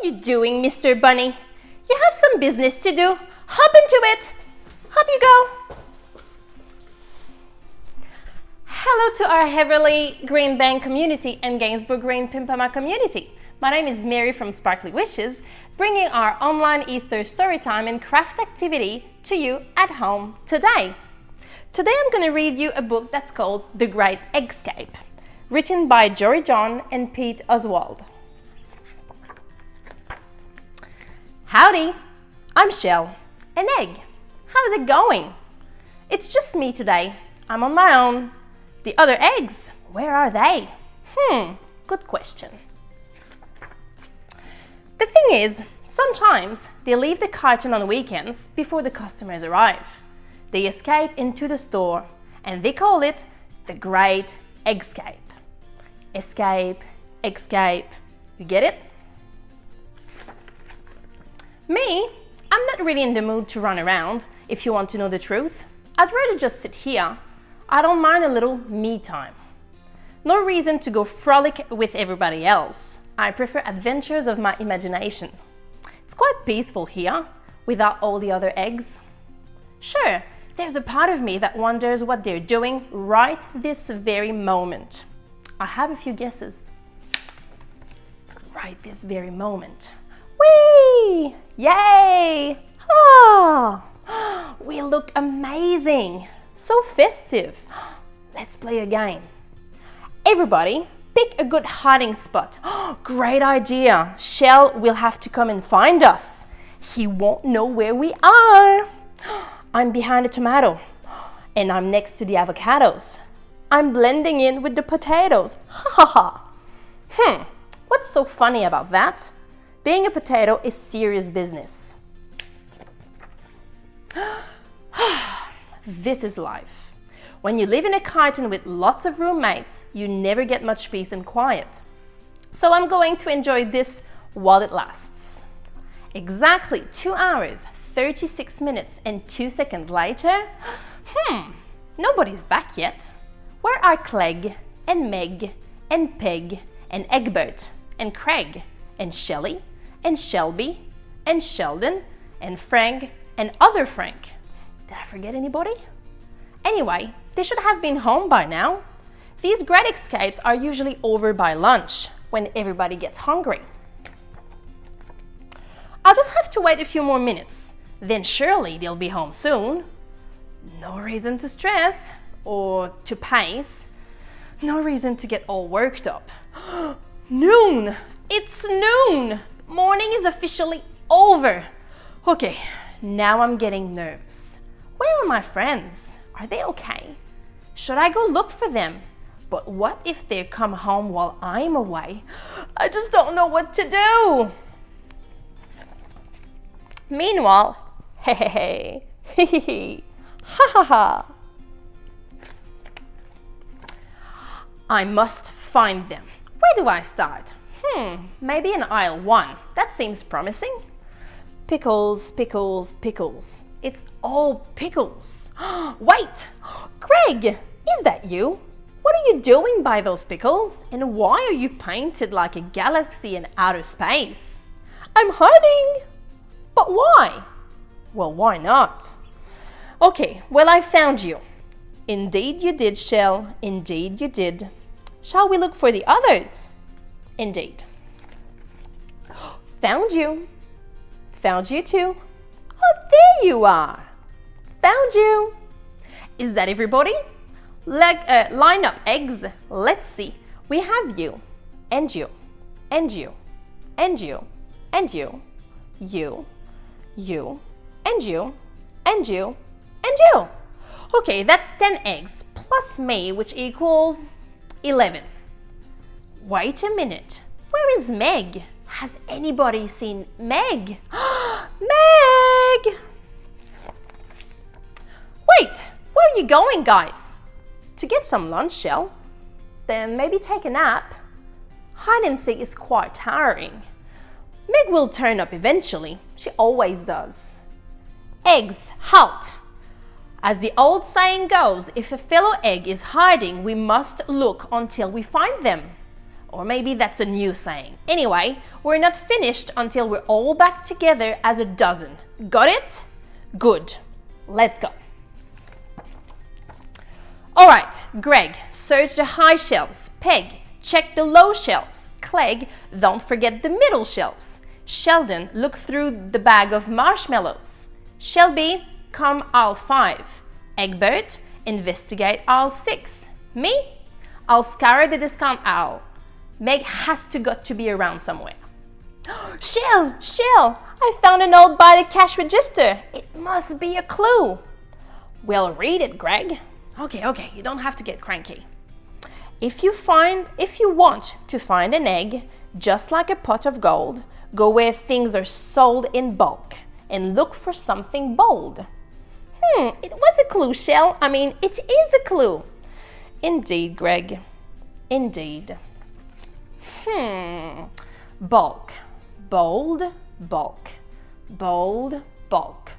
are you doing, Mr. Bunny? You have some business to do. Hop into it. Up you go. Hello to our Everleigh Green Bank community and Gainsborough Green Pimpama community. My name is Mary from Sparkly Wishes, bringing our online Easter storytime and craft activity to you at home today. Today I'm going to read you a book that's called The Great Egg-cited, written by Jory John and Pete Oswald. Howdy, I'm Shell, an egg. How's it going? It's just me today. I'm on my own. The other eggs, where are they? Good question. The thing is, sometimes they leave the carton on weekends before the customers arrive. They escape into the store and they call it the Great Egg-cited. Escape, escape, you get it? Me, I'm not really in the mood to run around, if you want to know the truth. I'd rather just sit here. I don't mind a little me time. No reason to go frolic with everybody else. I prefer adventures of my imagination. It's quite peaceful here, without all the other eggs. Sure, there's a part of me that wonders what they're doing right this very moment. I have a few guesses. Right this very moment. Whee! Yay! Oh, we look amazing. So festive. Let's play a game. Everybody, pick a good hiding spot. Great idea. Shell will have to come and find us. He won't know where we are. I'm behind a tomato and I'm next to the avocados. I'm blending in with the potatoes. Ha ha ha. What's so funny about that? Being a potato is serious business. This is life. When you live in a carton with lots of roommates, you never get much peace and quiet. So I'm going to enjoy this while it lasts. Exactly 2 hours, 36 minutes and 2 seconds later, nobody's back yet. Where are Clegg and Meg and Peg and Egbert and Craig and Shelley and Shelby and Sheldon and Frank and other Frank? Did I forget anybody? Anyway, they should have been home by now. These great escapes are usually over by lunch, when everybody gets hungry. I'll just have to wait a few more minutes. Then surely they'll be home soon. No reason to stress or to pace. No reason to get all worked up. Noon! It's noon! Morning is officially over. Okay, now I'm getting nervous. Where are my friends? Are they okay? Should I go look for them? But what if they come home while I'm away? I just don't know what to do. Meanwhile, hey, ha ha ha. I must find them. Where do I start? Maybe in aisle 1. That seems promising. Pickles, pickles, pickles. It's all pickles. Wait! Greg! Is that you? What are you doing by those pickles? And why are you painted like a galaxy in outer space? I'm hiding! But why? Well, why not? Okay, well, I found you. Indeed you did, Shell. Indeed you did. Shall we look for the others? Indeed. Found you. Found you too. Oh, there you are. Found you. Is that everybody? Line up eggs. Let's see. We have you, and you, and you, and you, and you, you, you, and you, and you, and you. Okay, that's 10 eggs plus me, which equals 11. Wait a minute. Where is Meg? Has anybody seen Meg? Meg! Wait, where are you going, guys? To get some lunch, Shell? Then maybe take a nap. Hide and seek is quite tiring. Meg will turn up eventually. She always does. Eggs, halt! As the old saying goes, if a fellow egg is hiding, we must look until we find them. Or maybe that's a new saying. Anyway, we're not finished until we're all back together as a dozen. Got it? Good. Let's go. All right, Greg, search the high shelves. Peg, check the low shelves. Clegg, don't forget the middle shelves. Sheldon, look through the bag of marshmallows. Shelby, come aisle 5. Egbert, investigate aisle 6. Me, I'll scour the discount aisle. Meg has got to be around somewhere. Shell, I found a note by the cash register. It must be a clue. Well, read it, Greg. Okay, you don't have to get cranky. If you want to find an egg, just like a pot of gold, go where things are sold in bulk and look for something bold. It was a clue, Shell. It is a clue. Indeed, Greg. Indeed. Bulk. Bold, bulk. Bold, bulk.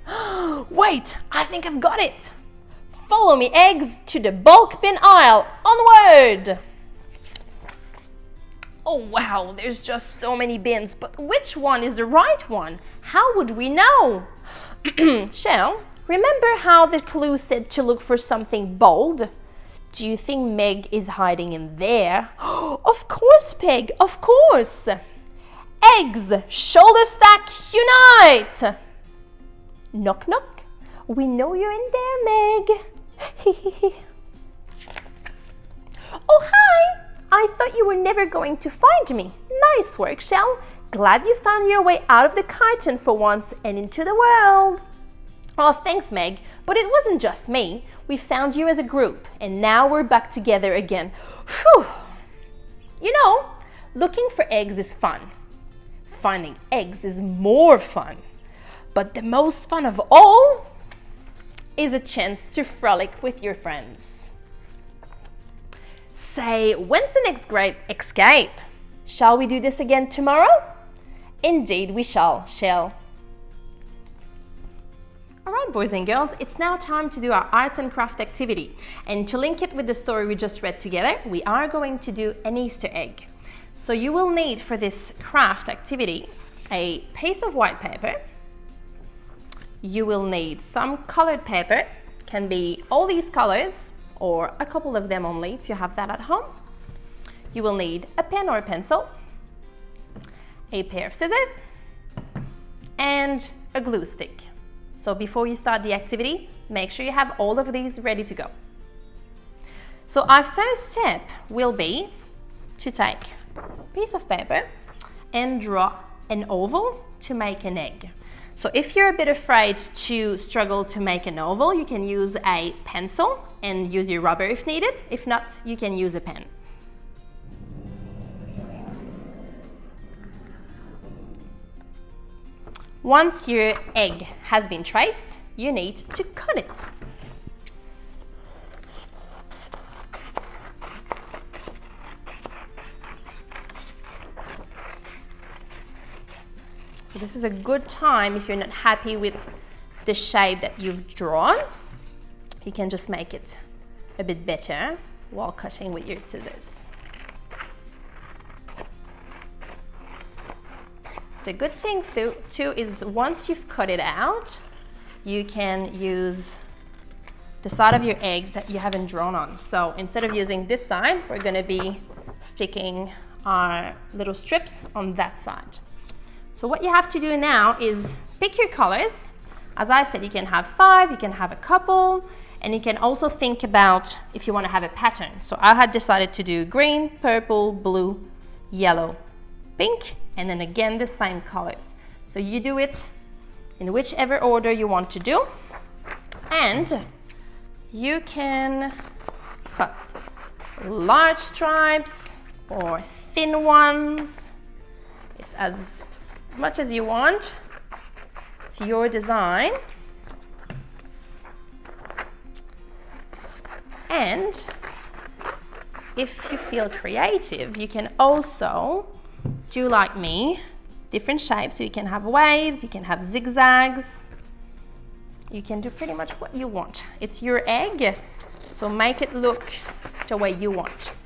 Wait, I think I've got it. Follow me, eggs, to the bulk bin aisle. Onward! Oh wow, there's just so many bins, but which one is the right one? How would we know? Shell, remember how the clue said to look for something bold? Do you think Meg is hiding in there? Of course, Peg, of course. Eggs, shoulder stack, unite! Knock, knock. We know you're in there, Meg. Oh, hi! I thought you were never going to find me. Nice work, Shell. Glad you found your way out of the carton for once and into the world. Oh, thanks, Meg. But it wasn't just me. We found you as a group, and now we're back together again. Whew. You know, looking for eggs is fun. Finding eggs is more fun. But the most fun of all is a chance to frolic with your friends. Say, when's the next great escape? Shall we do this again tomorrow? Indeed we shall, Shell. Alright, boys and girls, it's now time to do our arts and craft activity. And to link it with the story we just read together, we are going to do an Easter egg. So you will need for this craft activity a piece of white paper. You will need some colored paper, can be all these colors or a couple of them only if you have that at home. You will need a pen or a pencil, a pair of scissors, and a glue stick. So before you start the activity, make sure you have all of these ready to go. So our first step will be to take a piece of paper and draw an oval to make an egg. So if you're a bit afraid to struggle to make an oval, you can use a pencil and use your rubber if needed. If not, you can use a pen. Once your egg has been traced, you need to cut it. So this is a good time if you're not happy with the shape that you've drawn. You can just make it a bit better while cutting with your scissors. The good thing too is once you've cut it out, you can use the side of your egg that you haven't drawn on. So instead of using this side, we're going to be sticking our little strips on that side. So what you have to do now is pick your colors. As I said, you can have 5, you can have a couple, and you can also think about if you want to have a pattern. So I had decided to do green, purple, blue, yellow, pink, and then again the same colors. So you do it in whichever order you want to do, and you can cut large stripes or thin ones. It's as much as you want. It's your design. And if you feel creative, you can also do like me, different shapes. So you can have waves, you can have zigzags. You can do pretty much what you want. It's your egg, so make it look the way you want.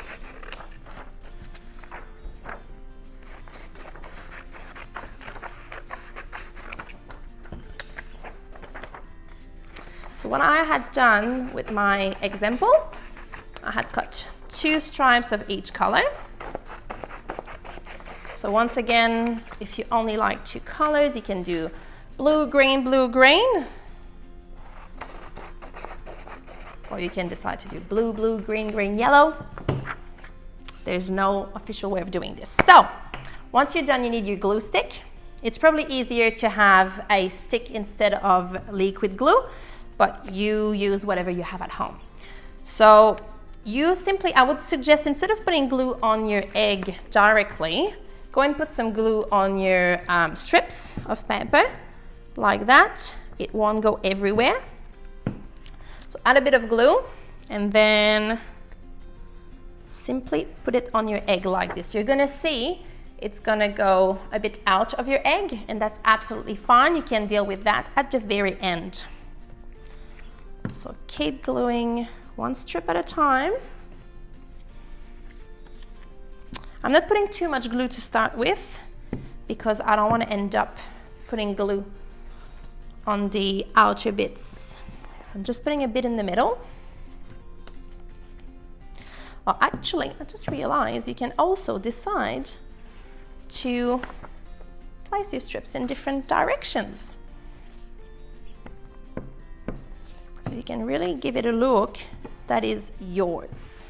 So what I had done with my example, I had cut 2 stripes of each color. So once again, if you only like 2 colors, you can do blue, green, or you can decide to do blue, blue, green, green, yellow. There's no official way of doing this. So once you're done, you need your glue stick. It's probably easier to have a stick instead of liquid glue, but you use whatever you have at home. So you simply, I would suggest, instead of putting glue on your egg directly, go and put some glue on your strips of paper, like that. It won't go everywhere. So add a bit of glue and then simply put it on your egg like this. You're gonna see it's gonna go a bit out of your egg, and that's absolutely fine. You can deal with that at the very end. So keep gluing 1 strip at a time. I'm not putting too much glue to start with because I don't want to end up putting glue on the outer bits. I'm just putting a bit in the middle. Well, actually, I just realized you can also decide to place your strips in different directions. So you can really give it a look that is yours.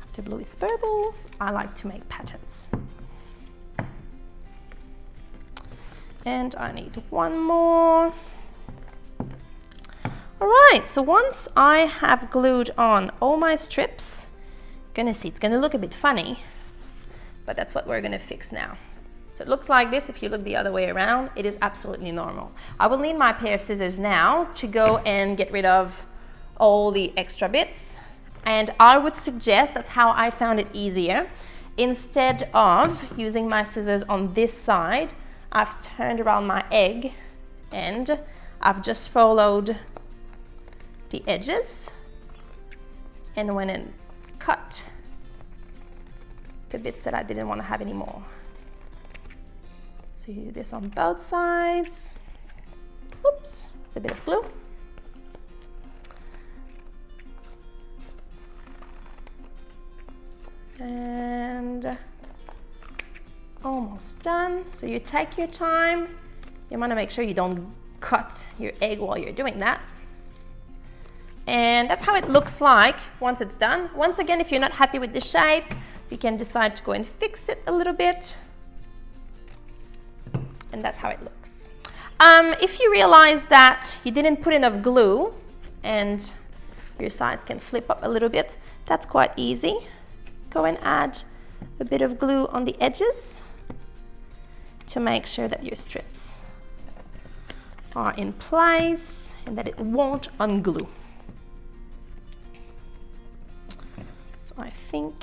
After blue is purple, I like to make patterns. And I need 1 more. All right, so once I have glued on all my strips, you're gonna see it's gonna look a bit funny, but that's what we're gonna fix now. So it looks like this. If you look the other way around, it is absolutely normal. I will need my pair of scissors now to go and get rid of all the extra bits. And I would suggest, that's how I found it easier, instead of using my scissors on this side, I've turned around my egg and I've just followed the edges and went and cut the bits that I didn't want to have anymore. So you do this on both sides. Oops, it's a bit of glue. And almost done. So you take your time. You want to make sure you don't cut your egg while you're doing that. And that's how it looks like once it's done. Once again, if you're not happy with the shape, you can decide to go and fix it a little bit. And that's how it looks. If you realize that you didn't put enough glue and your sides can flip up a little bit, that's quite easy. Go and add a bit of glue on the edges to make sure that your strips are in place and that it won't unglue. So I think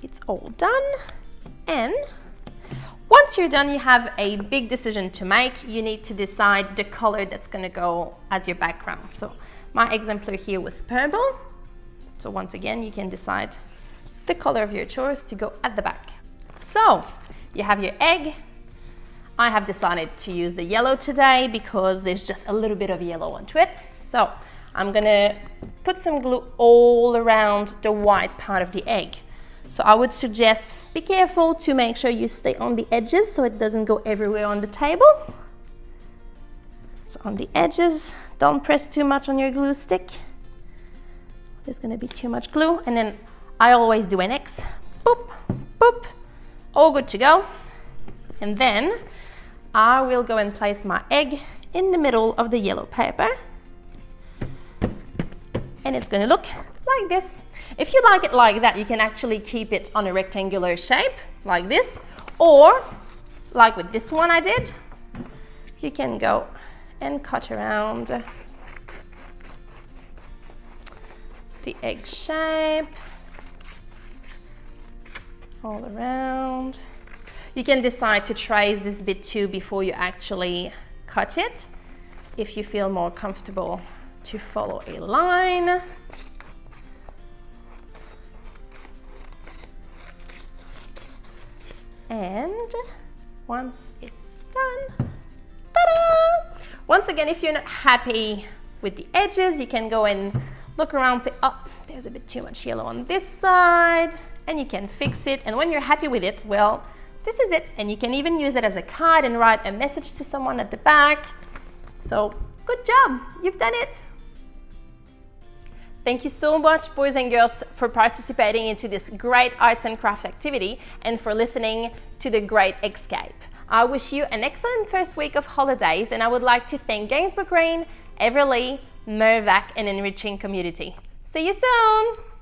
it's all done. And once you're done, you have a big decision to make. You need to decide the color that's going to go as your background. So my exemplar here was purple. So once again, you can decide the color of your choice to go at the back. So you have your egg. I have decided to use the yellow today because there's just a little bit of yellow onto it. So I'm gonna put some glue all around the white part of the egg. So I would suggest be careful to make sure you stay on the edges so it doesn't go everywhere on the table. So on the edges, don't press too much on your glue stick. There's gonna be too much glue, and then I always do an X, boop, boop, all good to go. And then I will go and place my egg in the middle of the yellow paper. And it's gonna look like this. If you like it like that, you can actually keep it on a rectangular shape, like this, or like with this one I did, you can go and cut around the egg shape all around. You can decide to trace this bit too before you actually cut it, if you feel more comfortable to follow a line. And once it's done, ta-da! Once again, if you're not happy with the edges, you can go and look around and say, oh, there's a bit too much yellow on this side, and you can fix it. And when you're happy with it, well, this is it. And you can even use it as a card and write a message to someone at the back. So good job, you've done it. Thank you so much, boys and girls, for participating into this great arts and craft activity and for listening to the Great Escape. I wish you an excellent first week of holidays, and I would like to thank Gainsborough Green, Everleigh, Mervac, and Enriching Community. See you soon!